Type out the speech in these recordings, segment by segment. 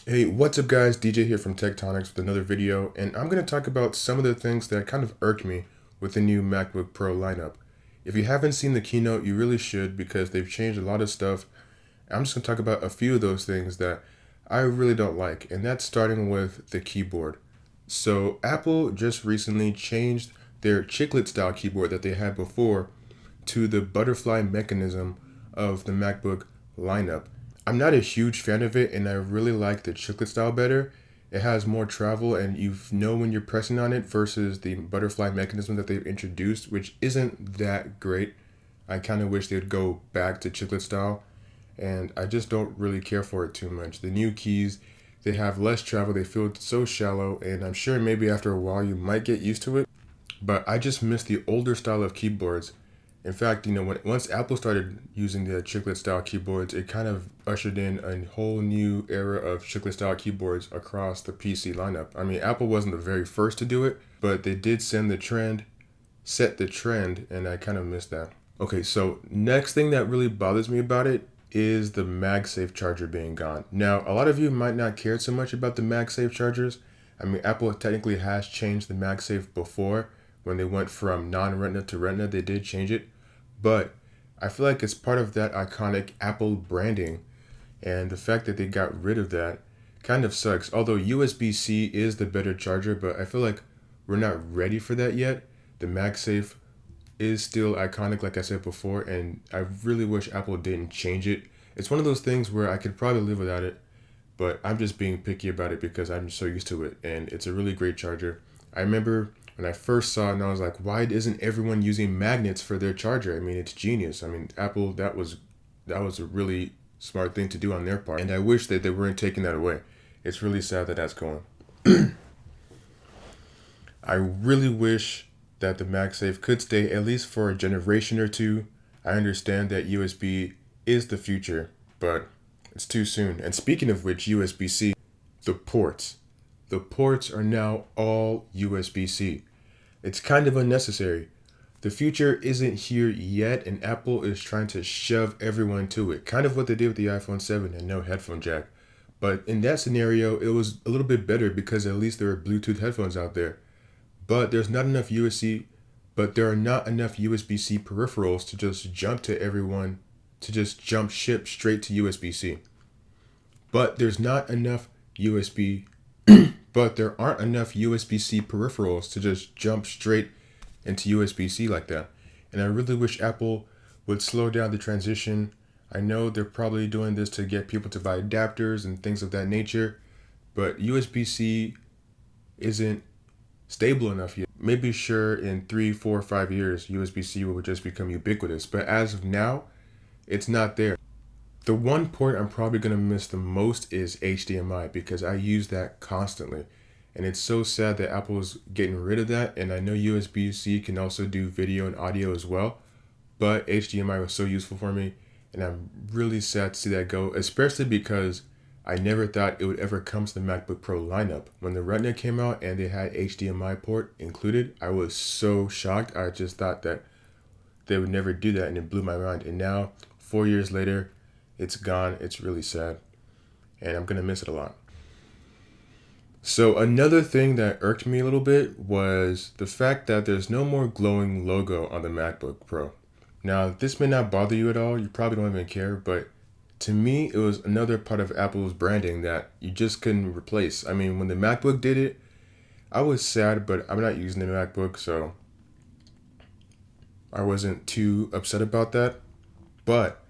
Hey, what's up guys? DJ here from TechTonix with another video, and I'm going to talk about some of the things that kind of irked me with the new MacBook Pro lineup. If you haven't seen the keynote, you really should because they've changed a lot of stuff. I'm just going to talk about a few of those things that I really don't like, and that's starting with the keyboard. So Apple just recently changed their chiclet style keyboard that they had before to the butterfly mechanism of the MacBook lineup. I'm not a huge fan of it, and I really like the chiclet style better. It has more travel, and you know when you're pressing on it versus the butterfly mechanism that they've introduced, which isn't that great. I kind of wish they'd go back to chiclet style, and I just don't really care for it too much. The new keys, they have less travel, they feel so shallow, and I'm sure maybe after a while you might get used to it, but I just miss the older style of keyboards. In fact, once Apple started using the chiclet style keyboards, it kind of ushered in a whole new era of chiclet style keyboards across the PC lineup. I mean, Apple wasn't the very first to do it, but they did set the trend, and I kind of missed that. Okay, so next thing that really bothers me about it is the MagSafe charger being gone. Now, a lot of you might not care so much about the MagSafe chargers. I mean, Apple technically has changed the MagSafe before. When they went from non-retina to retina, they did change it. But I feel like it's part of that iconic Apple branding, and the fact that they got rid of that kind of sucks. Although USB-C is the better charger, but I feel like we're not ready for that yet. The MagSafe is still iconic, like I said before, and I really wish Apple didn't change it. It's one of those things where I could probably live without it, but I'm just being picky about it because I'm so used to it, and it's a really great charger. I remember when I first saw it, and I was like, why isn't everyone using magnets for their charger? I mean, it's genius. I mean, Apple, that was a really smart thing to do on their part, and I wish that they weren't taking that away. It's really sad that that's going. I really wish that the MagSafe could stay at least for a generation or two. I understand that USB is the future, but it's too soon. And speaking of which, USB-C, the ports. The ports are now all USB-C. It's kind of unnecessary. The future isn't here yet, and Apple is trying to shove everyone to it. Kind of what they did with the iPhone 7 and no headphone jack. But in that scenario, it was a little bit better because at least there are Bluetooth headphones out there. But there's not enough USB, but there are not enough USB-C peripherals to just jump to everyone, to just jump ship straight to USB-C. But there's not enough USB but there aren't enough USB-C peripherals to just jump straight into USB-C like that. And I really wish Apple would slow down the transition. I know they're probably doing this to get people to buy adapters and things of that nature, but USB-C isn't stable enough yet. Maybe sure in 3, 4, 5 years, USB-C will just become ubiquitous, but as of now, it's not there. The one port I'm probably going to miss the most is HDMI because I use that constantly. And it's so sad that Apple's getting rid of that. And I know USB-C can also do video and audio as well. But HDMI was so useful for me. And I'm really sad to see that go, especially because I never thought it would ever come to the MacBook Pro lineup. When the Retina came out and they had HDMI port included, I was so shocked. I just thought that they would never do that, and it blew my mind. And now, 4 years later, it's gone. It's really sad, and I'm going to miss it a lot. So another thing that irked me a little bit was the fact that there's no more glowing logo on the MacBook Pro. Now, this may not bother you at all. You probably don't even care, but to me, it was another part of Apple's branding that you just couldn't replace. I mean, when the MacBook did it, I was sad, but I'm not using the MacBook, so I wasn't too upset about that. But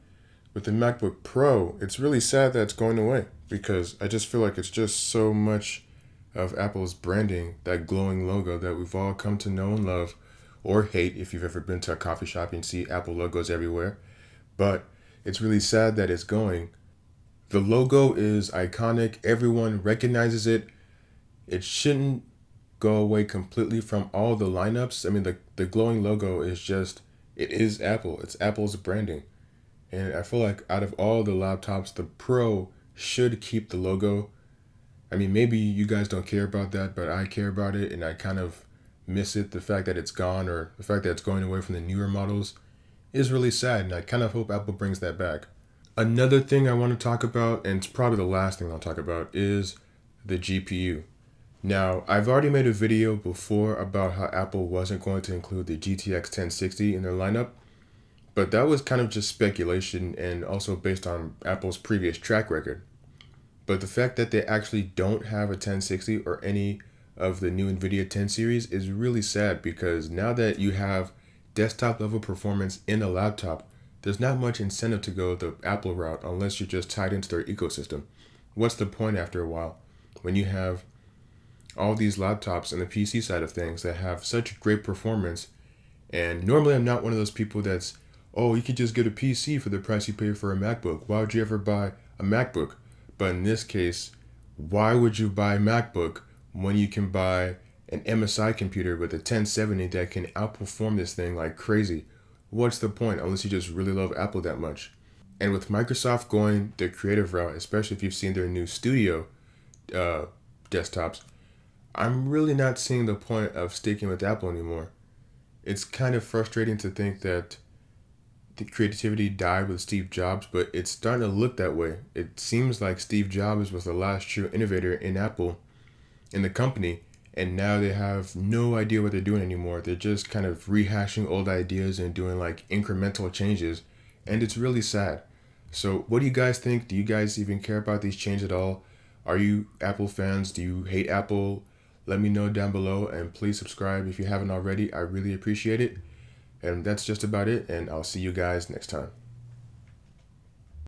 with the MacBook Pro, it's really sad that it's going away because I just feel like it's just so much of Apple's branding, that glowing logo that we've all come to know and love, or hate if you've ever been to a coffee shop and see Apple logos everywhere. But it's really sad that it's going. The logo is iconic. Everyone recognizes it. It shouldn't go away completely from all the lineups. I mean, the glowing logo is just, it is Apple. It's Apple's branding. And I feel like out of all the laptops, the Pro should keep the logo. I mean, maybe you guys don't care about that, but I care about it, and I kind of miss it. The fact that it's gone, or the fact that it's going away from the newer models, is really sad, and I kind of hope Apple brings that back. Another thing I want to talk about, and it's probably the last thing I'll talk about, is the GPU. Now, I've already made a video before about how Apple wasn't going to include the GTX 1060 in their lineup, but that was kind of just speculation and also based on Apple's previous track record. But the fact that they actually don't have a 1060 or any of the new NVIDIA 10 series is really sad, because now that you have desktop level performance in a laptop, there's not much incentive to go the Apple route unless you're just tied into their ecosystem. What's the point after a while when you have all these laptops and the PC side of things that have such great performance? And normally I'm not one of those people that's, oh, you could just get a PC for the price you pay for a MacBook. Why would you ever buy a MacBook? But in this case, why would you buy a MacBook when you can buy an MSI computer with a 1070 that can outperform this thing like crazy? What's the point unless you just really love Apple that much? And with Microsoft going the creative route, especially if you've seen their new studio desktops, I'm really not seeing the point of sticking with Apple anymore. It's kind of frustrating to think that the creativity died with Steve Jobs, but it's starting to look that way. It seems like Steve Jobs was the last true innovator in Apple, in the company, and now they have no idea what they're doing anymore. They're just kind of rehashing old ideas and doing like incremental changes, and it's really sad. So what do you guys think? Do you guys even care about these changes at all? Are you Apple fans? Do you hate Apple? Let me know down below, and please subscribe if you haven't already. I really appreciate it. And that's just about it, and I'll see you guys next time.